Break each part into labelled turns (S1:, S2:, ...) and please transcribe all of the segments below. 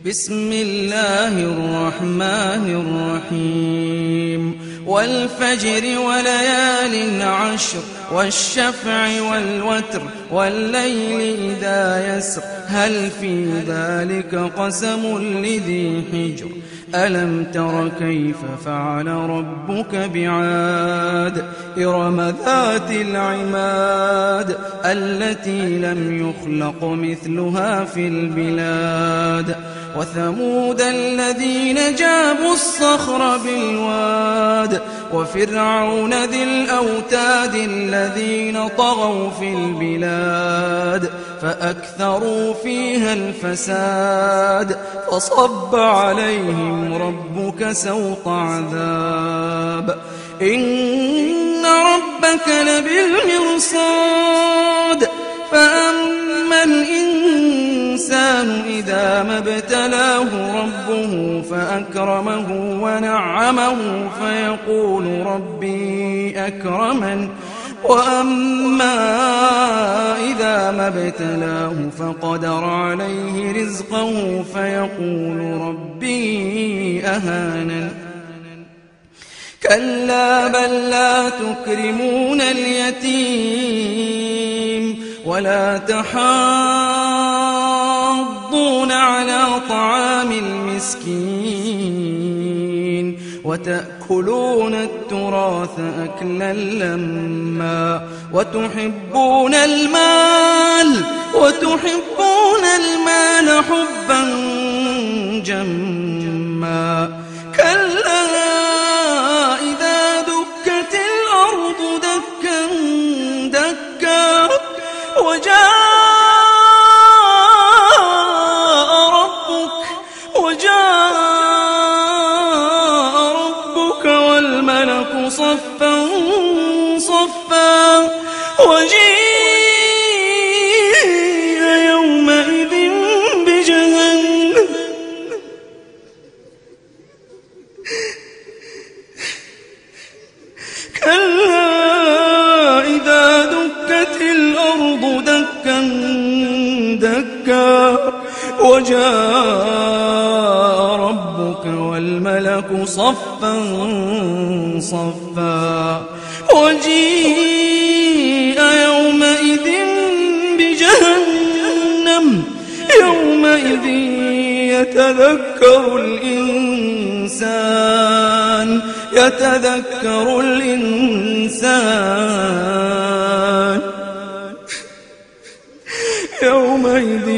S1: بسم الله الرحمن الرحيم والفجر وليال عشر والشفع والوتر والليل إذا يسر هل في ذلك قسم لذي حجر ألم تر كيف فعل ربك بعاد إرم ذات العماد التي لم يخلق مثلها في البلاد وثمود الذين جابوا الصخر بالواد وفرعون ذي الأوتاد الذين طغوا في البلاد فأكثروا فيها الفساد فصب عليهم ربك سوط عذاب إن ربك لبالمرصاد فأما الإنسان إذا ما ابتلاه ربه فأكرمه ونعمه فيقول ربي أكرمن وأما إذا ما ابتلاه فقدر عليه رزقه فيقول ربي أهانن كلا بل لا تكرمون اليتيم ولا تحاضون على طعام المسكين وتأكلون التراث أكلا لما وتحبون المال حبا جما كلا إذا دكت الأرض دكا دكا وجاء ربك والملك صفا صفا وجيء يومئذ بجهنم كلا إذا دكت الأرض دكا دكا وجاء ربك والملك صفا صفا وجيء يومئذ بجهنم يومئذ يتذكر الإنسان يومئذ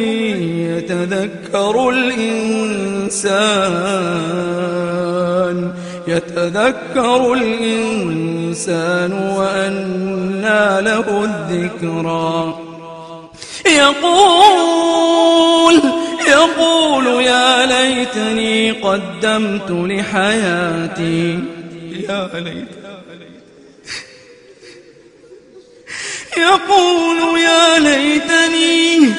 S1: يتذكر الإنسان وأنى له الذكرى يقول يا ليتني قدمت لحياتي يقول يا ليتني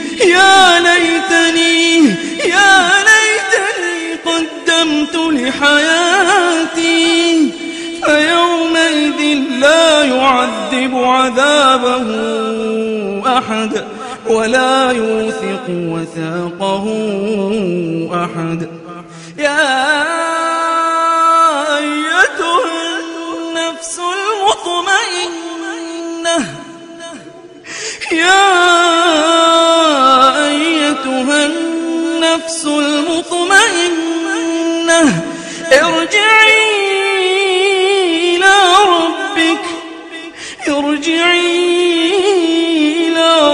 S1: قدمت لحياتي فيومئذ لا يعذب عذابه أحد ولا يوثق وثاقه أحد يا أيتها النفس المطمئنة ارجعي إلى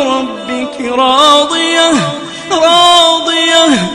S1: ربك راضية مرضية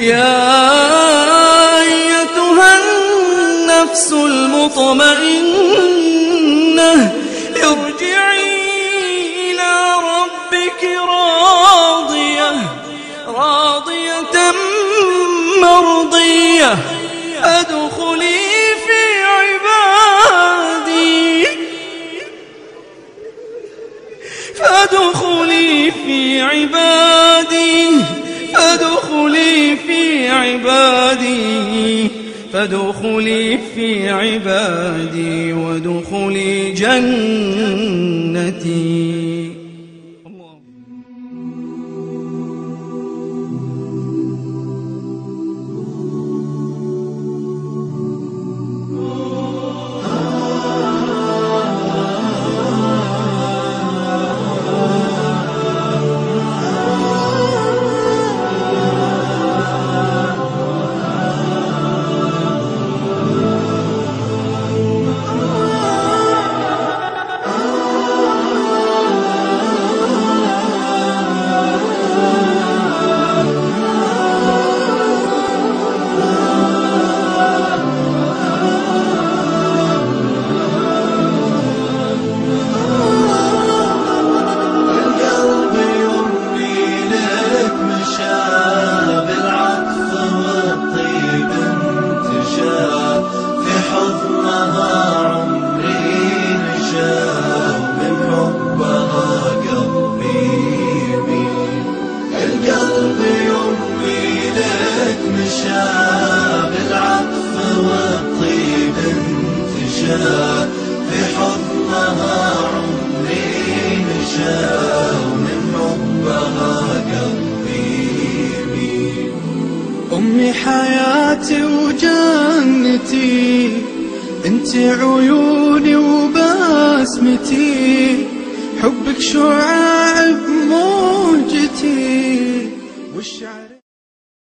S1: يا أيتها النفس المطمئنة ارجعي إلى ربك راضية مرضية فادخلي في عبادي فادخلي في عبادي وادخلي جنتي.
S2: في حضنها عمري مشى ومن حبها قلبي يميل.
S3: أمي حياتي وجنتي، انت عيوني وبسمتي، حبك شعاع بموجتي والشعر